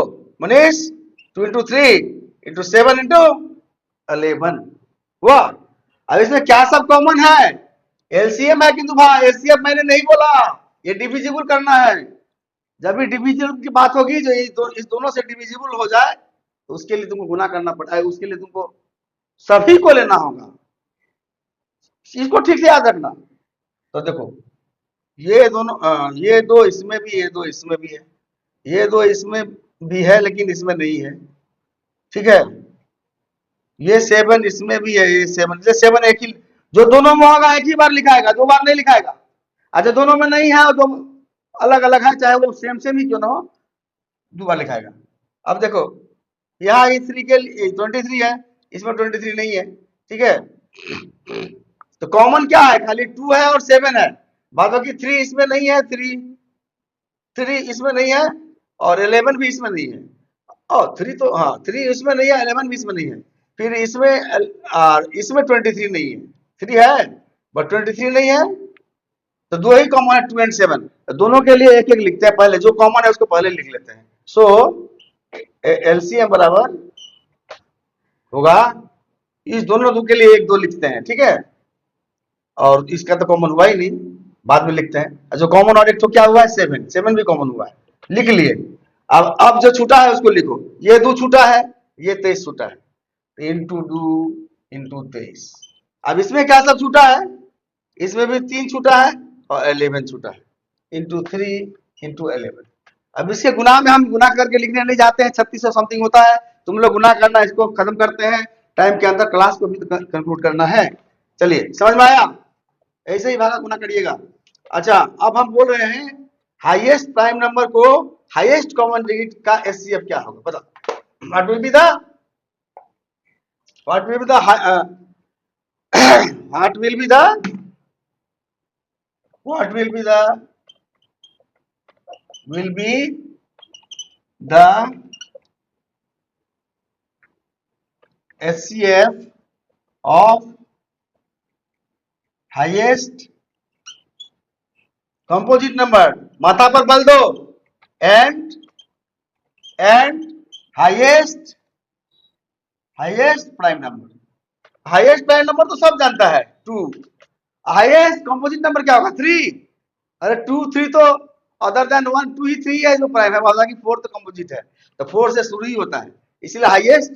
मनीष, 2 इंटू 3 इंटू 7 इंटू 11 हुआ। अब इसमें क्या सब कॉमन है, एलसीएम है, किंतु भाई एलसीएम मैंने नहीं बोला, ये डिविजिबल करना है। जब भी डिविजिबल की बात होगी, जो इस दोनों से डिविजिबल हो जाए, तो उसके लिए तुमको गुना करना पड़ता है, उसके लिए तुमको सभी को लेना होगा। इसको ठीक से याद रखना। तो देखो ये दोनों ये दो इसमें भी, ये दो इसमें भी है, ये दो इसमें भी है लेकिन इसमें नहीं है, ठीक है। ये 7 इसमें भी है, ये 7, ये 7 एक ही, जो दोनों में होगा एक ही बार लिखाएगा, दो बार नहीं लिखाएगा। अच्छा दोनों में नहीं है और दो अलग अलग है, चाहे वो सेम सेम ही क्यों ना हो, दो बार लिखाएगा। अब देखो यहाँ ये 3 के लिए 23 है, इसमें 23 नहीं है, ठीक है। तो कॉमन क्या है, खाली 2 है और 7 है, बाद बाकी 3 इसमें नहीं है, 3 इसमें नहीं है और 11 भी इसमें नहीं है। और 3 तो हाँ 3 इसमें नहीं है, 11 भी इसमें नहीं है। फिर इसमें 23 नहीं है, 3 है बट 23 नहीं है, तो दो ही कॉमन है, 2 एंड 7। दोनों के लिए एक एक लिखते हैं, पहले जो कॉमन है उसको पहले लिख लेते हैं। सो एलसीएम बराबर होगा, इस दोनों दो के लिए एक दो लिखते हैं, ठीक है। और इसका तो कॉमन हुआ ही नहीं, बाद में लिखते हैं। जो कॉमन और एक तो क्या हुआ है, 7, 7 भी कॉमन हुआ है, लिख लिए। अब जो छूटा है उसको लिखो, ये 2 छूटा है, ये 23 छूटा है, इंटू 2 इंटू 23। अब इसमें क्या सब छूटा है, इसमें भी 3 छूटा है और 11 छूटा है, इंटू 3 इंटू 11। अब इसके गुना में हम गुना करके लिखने नहीं जाते हैं, 3600 समथिंग होता है, तुम लोग गुना करना, इसको खत्म करते हैं टाइम के अंदर, क्लास को भी तो कंक्लूड करना है। चलिए समझ में आया, ऐसे ही भागा गुना करिएगा। अच्छा अब हम बोल रहे हैं हाईएस्ट प्राइम नंबर को हाईएस्ट कॉमन डिजिट का एचसीएफ क्या होगा, बताओ। What will be the what will be the what will be the what will be the will be the HCF of highest composite number, माथा पर बल दो, and highest prime number। Highest prime number तो सब जानता है 2, highest composite number क्या होगा 3। अरे 2 3 तो अदर देन 1 2 ही 3 है जो प्राइम है, हालांकि 4 तो कंपोजिट है, तो 4 से शुरू ही होता है, इसलिए हाईएस्ट।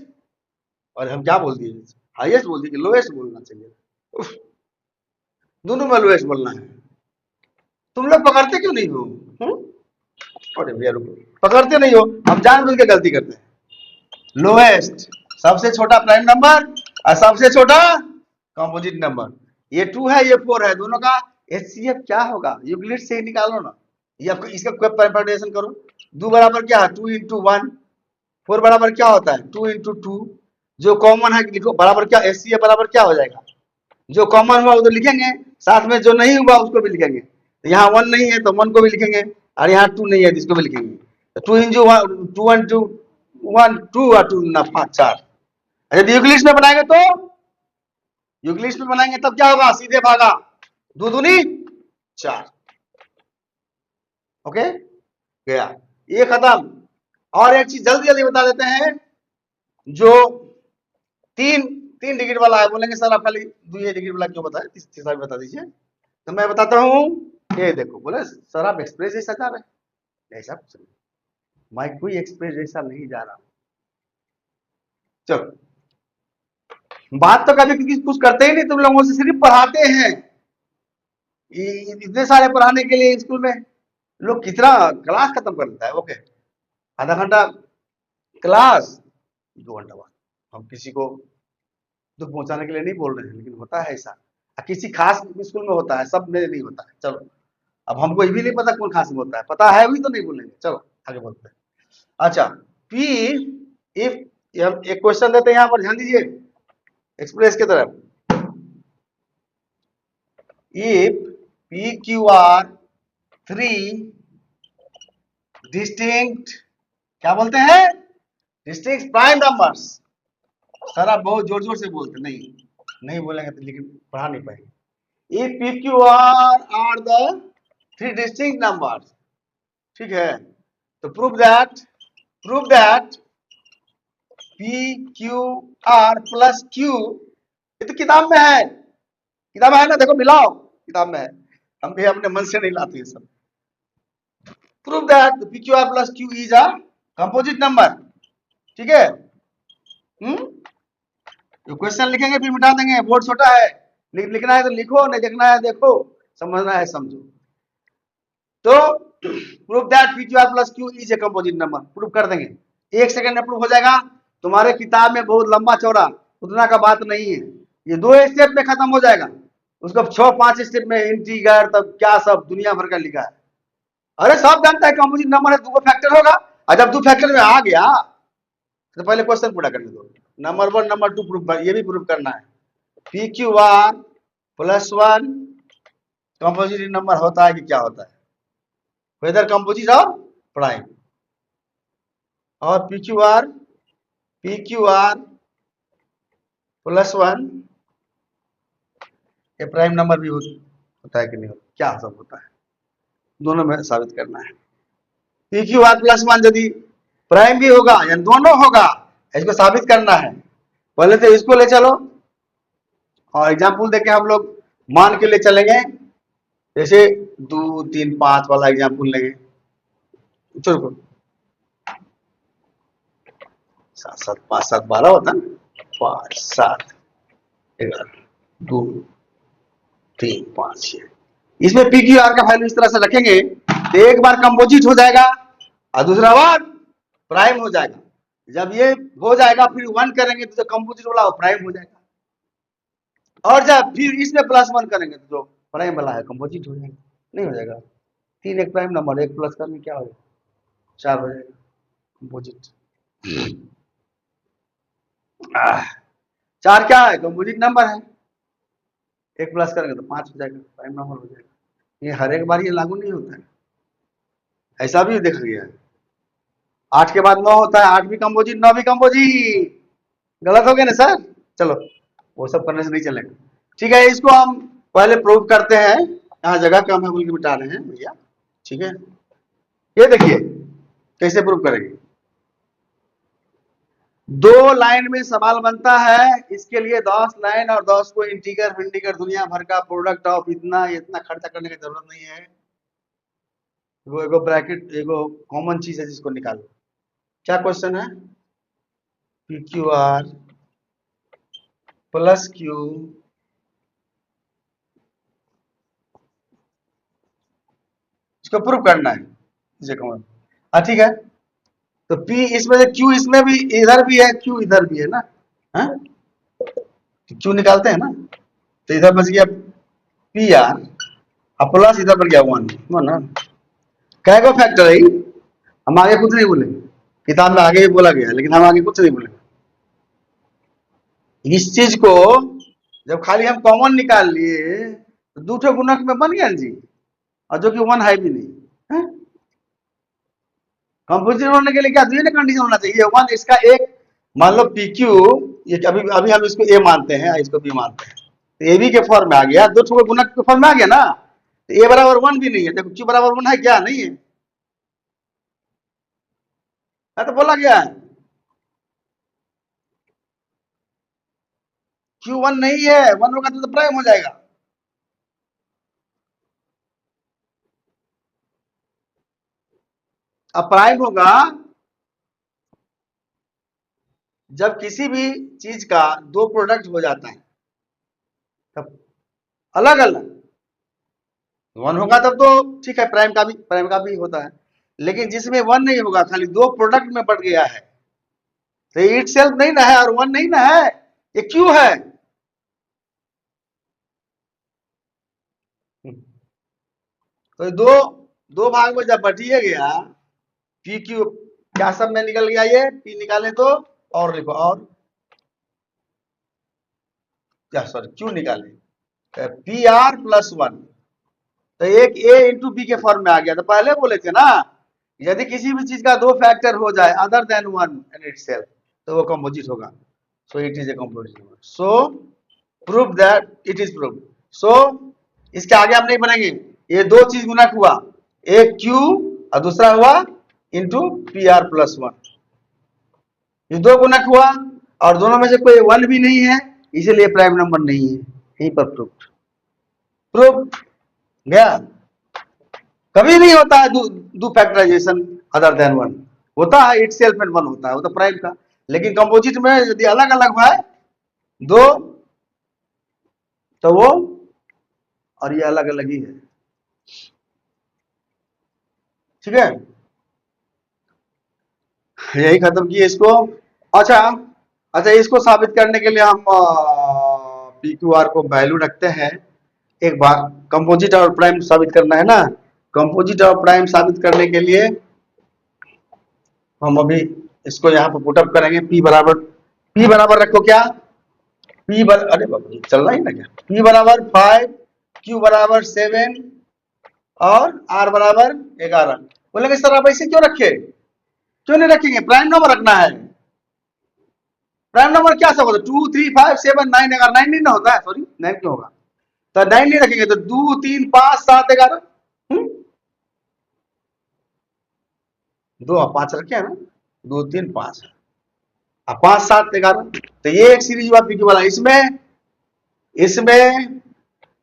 और हम क्या बोल दिए, हाईएस्ट बोल दिए कि लोएस्ट बोलना चाहिए, दोनों में लोएस्ट बोलना है। तुम लोग पकड़ते क्यों नहीं हो, अरे भैया रुको, पकड़ते नहीं हो, हम जानबूझ के गलती करते हैं। लोएस्ट सबसे छोटा प्राइम नंबर और सबसे छोटा कंपोजिट नंबर, ये 2 है ये 4 है, दोनों का एचसीएफ क्या होगा, यूक्लिड से ही निकालो ना, या इसका कोई परम्यूटेशन करो। 2 बराबर क्या है 2 इंटू 1, 4 बराबर क्या होता है 2 इंटू 2, जो कॉमन है लिखो बराबर क्या, एचसीएफ बराबर क्या हो जाएगा, जो कॉमन हुआ वो तो लिखेंगे, साथ में जो नहीं हुआ उसको भी लिखेंगे। तो यहाँ 1 नहीं है तो 1 को भी लिखेंगे, और यहाँ 2 नहीं है तो इसको भी लिखेंगे। तो 2 इंटू 1 2 1 2 और 2 ना 5 4। यदि यूक्लिड में बनाएंगे तो यूक्लिड में बनाएंगे तब क्या होगा, सीधे भागा, 2 दूनी 4, ओके गया, ये खत्म। और एक चीज जल्दी जल्दी बता देते हैं, जो 3 डिजिट वाला है, बोलेंगे सर आप खाली 2 डिजिट वाला क्यों बताए, तीसरा भी बता दीजिए। तो मैं बताता हूँ, ये देखो, बोले सर आप एक्सप्रेस जैसा जा रहे हैं, ऐसा कुछ नहीं, मैं कोई एक्सप्रेस जैसा नहीं जा रहा हूँ। चलो बात तो कभी कुछ करते ही नहीं, तुम लोगों से सिर्फ पढ़ाते हैं, इतने सारे पढ़ाने के लिए स्कूल में लोग कितना क्लास खत्म कर देता है, ओके आधा घंटा क्लास, 2 घंटा बाद। हम किसी को दुख पहुंचाने के लिए नहीं बोल रहे हैं, लेकिन होता है ऐसा, किसी खास स्कूल में होता है, सब में नहीं होता है। चलो अब हमको ये भी नहीं पता कौन खास में होता है, पता है भी तो नहीं बोलेंगे, चलो आगे बढ़ते हैं। अच्छा पी इफ, हम एक क्वेश्चन देते हैं यहाँ पर, ध्यान दीजिए एक्सप्रेस की तरफ। If P Q R 3 distinct, क्या बोलते हैं, डिस्टिंक्ट प्राइम नंबर्स। सर आप बहुत जोर जोर से बोलते, नहीं बोलेंगे तो लेकिन पढ़ा नहीं पाएंगे। If P Q R the 3 distinct numbers, ठीक है, तो prove that P Q R plus Q, ये तो किताब में है, किताब है ना, देखो मिलाओ, किताब में है, हम भी अपने मन से नहीं लाते ये सब। Prove that P Q R plus Q is a composite number, ठीक है। क्वेश्चन लिखेंगे फिर मिटा देंगे, बोर्ड छोटा है, लिखना है तो लिखो, नहीं देखना है देखो, समझना है समझो। तो prove that P Q R plus Q is a composite number, prove कर देंगे, 1 सेकंड में प्रूव हो जाएगा। तुम्हारे किताब में बहुत लंबा चौड़ा उतना का बात नहीं है, ये 2 स्टेप में खत्म हो जाएगा। उसको 6-5 स्टेप में इंटीगर तब क्या सब दुनिया भर का लिखा है। अरे सब जानता है कंपोजिट नंबर है, 2 फैक्टर होगा, और जब 2 फैक्टर में आ गया तो पहले क्वेश्चन पूरा करने दो। नंबर 1 नंबर 2 प्रूफ, ये भी प्रूफ करना है, P Q R plus 1 composite number होता है कि क्या होता है, वेदर कंपोजिट और प्राइम। और पी क्यू आर प्लस 1 ये प्राइम नंबर भी होता है कि नहीं होता, क्या सब होता है, दोनों में साबित करना है। पी क्यू आर प्लस 1 यदि प्राइम भी होगा या दोनों होगा, इसको साबित करना है। पहले तो इसको ले चलो और एग्जाम्पल देके हम लोग मान के ले चलेंगे, जैसे 2 3 5 वाला एग्जाम्पल लेंगे। चलो 7 7 5 7 12 होता है, 5 7 11 2 3 5 6। इसमें पी क्यू आर का वैल्यू इस तरह से रखेंगे तो एक बार कंपोजिट हो जाएगा और दूसरा बार प्राइम हो जाएगा। जब ये हो जाएगा फिर 1 करेंगे तो जो कंपोजिट वाला वो प्राइम हो जाएगा, और जब फिर इसमें प्लस 1 करेंगे तो जो प्राइम वाला है कंपोजिट हो जाएगा। नहीं हो जाएगा, 3 एक प्राइम नंबर, 1 प्लस करने क्या हो जाएगा, 4 हो जाएगा कंपोजिट। 4 क्या है, कंपोजिट नंबर है, 1 प्लस करेंगे तो 5 हो जाएगा, प्राइम नंबर हो जाएगा। ये हर एक बार ये लागू नहीं होता है, ऐसा भी देखा गया है। 8 के बाद 9 होता है, 8 भी कंपोजिट 9 भी कंपोजिट, गलत हो गया ना सर। चलो वो सब करने से नहीं चलेगा, ठीक है। इसको हम पहले प्रूव करते हैं, यहाँ जगह कम है बोल के मिटा रहे हैं भैया, ठीक है। ये देखिए कैसे प्रूव करेंगे, 2 लाइन में सवाल बनता है, इसके लिए 10 लाइन और 10 को इंटीगर फिंटीगर दुनिया भर का प्रोडक्ट ऑफ इतना खर्चा करने की जरूरत नहीं है। वो एगो ब्रैकेट एगो कॉमन चीज है जिसको निकालो। क्या क्वेश्चन है, P Q R plus Q इसको प्रूव करना है, ठीक है। तो P इसमें से Q इसमें भी इधर भी है, Q इधर भी है ना, है? तो Q निकालते हैं ना, तो इधर बच गया पी आर और प्लस इधर पर गया 1 ना। क्या को फैक्टर है, हम आगे कुछ नहीं बोलेंगे, किताब में आगे ही बोला गया लेकिन हम आगे कुछ नहीं बोलेंगे। इस चीज को जब खाली हम कॉमन निकाल लिए तो 2 गुणक में बन गया जी, और जो कि 1 है भी नहीं है। कंपोजिट होने के लिए क्या दुनिया कंडीशन होना चाहिए, 1 इसका एक, मान लो पी क्यू, ये अभी अभी हम इसको ए मानते हैं, इसको बी मानते हैं, तो ए बी के फॉर्म में आ गया, 2 गुणक के फॉर्म में आ गया ना, तो ए बराबर 1 भी नहीं है, देखो क्यू बराबर 1 है क्या, नहीं है, तो बोला गया है क्यू 1 नहीं है, 1 होगा तो प्राइम हो जाएगा। अब प्राइम होगा जब किसी भी चीज का 2 प्रोडक्ट हो जाता है, तब अलग अलग 1 होगा तब तो ठीक है, प्राइम का भी होता है। लेकिन जिसमें 1 नहीं होगा, खाली 2 प्रोडक्ट में बढ़ गया है, तो इट सेल्फ नहीं ना है और 1 नहीं ना है, ये क्यों है। तो दो भाग में जब बटिए गया, पी क्यू क्या सब में निकल गया, ये पी निकाले तो और लिखो, और क्या सॉरी क्यू निकाले, पी आर प्लस 1, तो एक ए इंटू बी के फॉर्म में आ गया। तो पहले बोले थे ना, यदि किसी भी चीज का 2 फैक्टर हो जाए अदर देन 1 इन इटसेल्फ तो वो कंपोजिट होगा, so it is a composite number, so prove that it is prove. सो इसके आगे हम नहीं बढ़ेंगे, ये 2 चीज गुणक हुआ, एक क्यू और दूसरा हुआ इंटू पी आर प्लस 1, ये 2 गुणक हुआ और दोनों में से कोई 1 भी नहीं है, इसीलिए प्राइम नंबर नहीं है, यहीं पर प्रूव गया। कभी नहीं होता है दो फैक्टराइजेशन अदर देन 1, होता है इट सेल्फ में 1 होता है, वो तो प्राइम का। लेकिन कंपोजिट में यदि अलग अलग है, 2 तो वो, और ये अलग अलग ही है। ठीक है, यही खत्म किए इसको। अच्छा, अच्छा इसको साबित करने के लिए हम पी क्यू आर को वैल्यू रखते हैं। एक बार कंपोजिट और प्राइम साबित करना है ना, कंपोजिट और प्राइम साबित करने के लिए हम अभी इसको यहाँ पर पुटअप करेंगे। पी बराबर रखो क्या, अरे बाबा चल रहा ही ना क्या, पी बराबर 5, क्यू बराबर 7 और आर बराबर 11। बोलेंगे सर आप ऐसे क्यों रखे, क्यों नहीं रखेंगे, प्राइम नंबर रखना है। प्राइम नंबर क्या सब होता है, 2 3 5 7 9 11, 9 नहीं ना होता है, सॉरी 9 क्यों होगा, तो 9 नहीं रखेंगे तो 2 3 5 7 11, 2 और 5 रखे हैं ना, 2 3 5 अब 5 7 11, तो ये एक सीरीज हुआ पीक्यू वाला। इसमें इसमें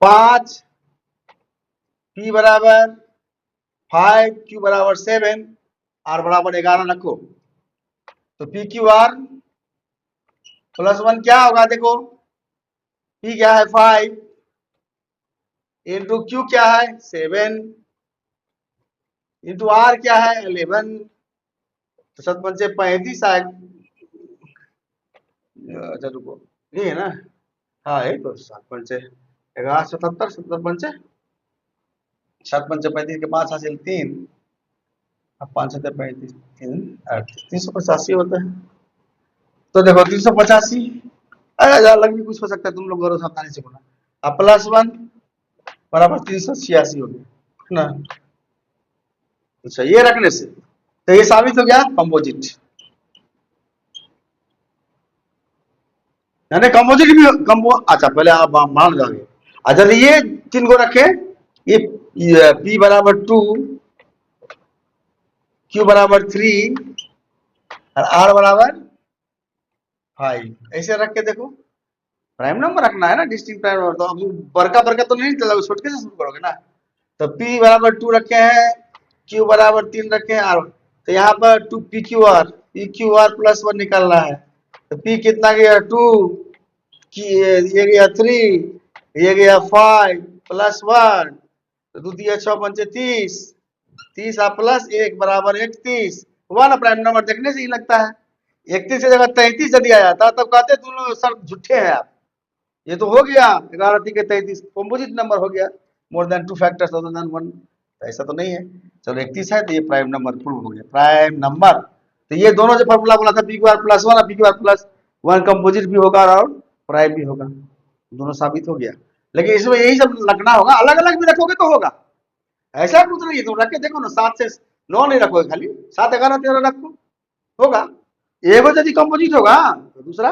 5 पी बराबर 5 क्यू बराबर 7 आर बराबर 11 रखो, तो पी क्यू आर प्लस 1 क्या होगा, देखो पी क्या है 5 इंटू क्यू क्या है 7 इंटू आर क्या है 11, तो 7 पंचे 35 आए। अच्छा रुको, ये है ना, हाँ है तो 7 पंचे 11 77, 70 पंचे 7 पंचे 35 के 5 हासिल 3, अब 5 7 35 3 38 385 होता है। तो देखो 385, अरे अलग भी कुछ हो सकता है, तुम लोग गौरव सावधानी से बोला। अब प्लस 1 बराबर 386 हो गया ना। अच्छा ये रखने से तो ये साबित हो गया कंपोजिट, यानी कंपोजिट भी अच्छा पहले आप मान जाओगे। अच्छा ये 3 को रखे, ये P बराबर 2 Q बराबर 3 और R बराबर 5, ऐसे रख के देखो। प्राइम नंबर रखना है ना, डिस्टिंक्ट प्राइम नंबर, तो अब बड़का बड़का तो नहीं चलेगा, छोटे से शुरू करोगे ना। तो P बराबर 2 रखे हैं, Q बराबर 3 रखे हैं, R तो यहाँ पर 2 पी क्यू आर प्लस 1 निकालना है, तो P कितना गया 2, ये गया 3, ये गया 5 प्लस 1, तो 2 दिया 6 पंचे 30, 30 प्लस 1 बराबर 31 हुआ ना। प्राइम नंबर देखने से ही लगता है, 31 की जगह 33 यदि आ जाता तब कहते तुम लोग सर झूठे हैं आप। ये तो हो गया 11 3 के 33 कंपोजिट नंबर हो गया, more than 2 factors other than 1, ऐसा तो नहीं है। चलो 31 है तो ये प्राइम नंबर प्रूव हो गया, प्राइम नंबर। तो ये दोनों जो फॉर्मूला बोला था पी क्यू आर प्लस 1 और P Q R plus 1 composite भी होगा और प्राइम भी होगा, दोनों साबित हो गया। लेकिन इसमें यही सब रखना होगा, अलग अलग भी रखोगे तो होगा, ऐसा कुछ नहीं है। तुम रख के देखो ना, 7 से 9 नहीं रखोगे, खाली 7 11 13 रखो, होगा। एगो यदि कंपोजिट होगा तो दूसरा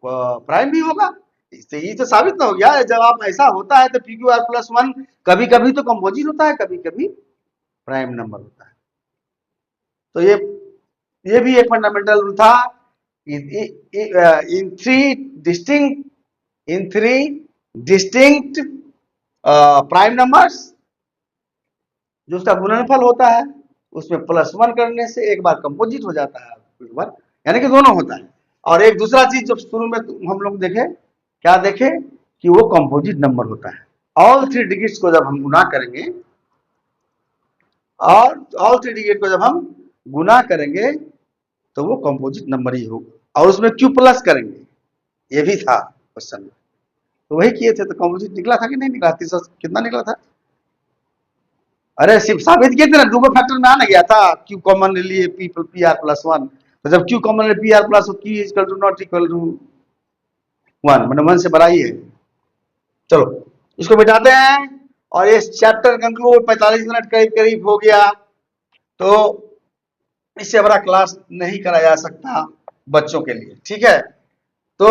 प्राइम भी होगा। इससे ये तो साबित ना हो गया, जब आप ऐसा होता है तो पी क्यू आर प्लस 1 कभी कभी तो कंपोजिट होता है, कभी कभी प्राइम नंबर होता है। तो ये भी एक फंडामेंटल रूल था। In three distinct prime numbers, जो उसका गुणनफल होता है उसमें प्लस 1 करने से एक बार कंपोजिट हो जाता है, एक बार यानी कि दोनों होता है। और एक दूसरा चीज जब शुरू में हम लोग देखे, क्या देखे कि वो कंपोजिट नंबर होता है। ऑल 3 डिजिट्स को जब हम गुना करेंगे, और ऑल 3 डिजिट को जब हम गुना करेंगे तो वो कंपोजिट नंबर ही होगा, और उसमें क्यू प्लस करेंगे, ये भी था क्वेश्चन में, तो वही किए थे। तो कंपोजिट निकला था कि नहीं निकला, 300 कितना निकला था, अरे सिर्फ साबित किए थे ना, दो फैक्टर में आना गया था, क्यू कॉमन ले लिए पी आर प्लस 1, तो जब क्यू कॉमन ले p r plus q equal to not equal to 1, मतलब 1 से बड़ा ही है। चलो इसको मिटाते हैं और ये चैप्टर कंक्लूड, 45 मिनट करीब करीब हो गया, तो इससे बड़ा क्लास नहीं करा जा सकता बच्चों के लिए, ठीक है। तो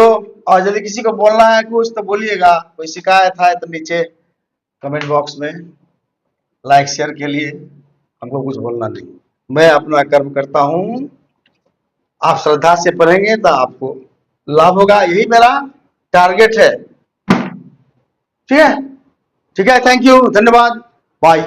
और यदि किसी को बोलना है कुछ तो बोलिएगा, कोई शिकायत है तो नीचे कमेंट बॉक्स में लाइक शेयर के लिए, हमको कुछ बोलना नहीं, मैं अपना कर्म करता हूँ। आप श्रद्धा से पढ़ेंगे तो आपको लाभ होगा, यही मेरा टारगेट है, ठीक है। ठीक है, थैंक यू, धन्यवाद, बाय।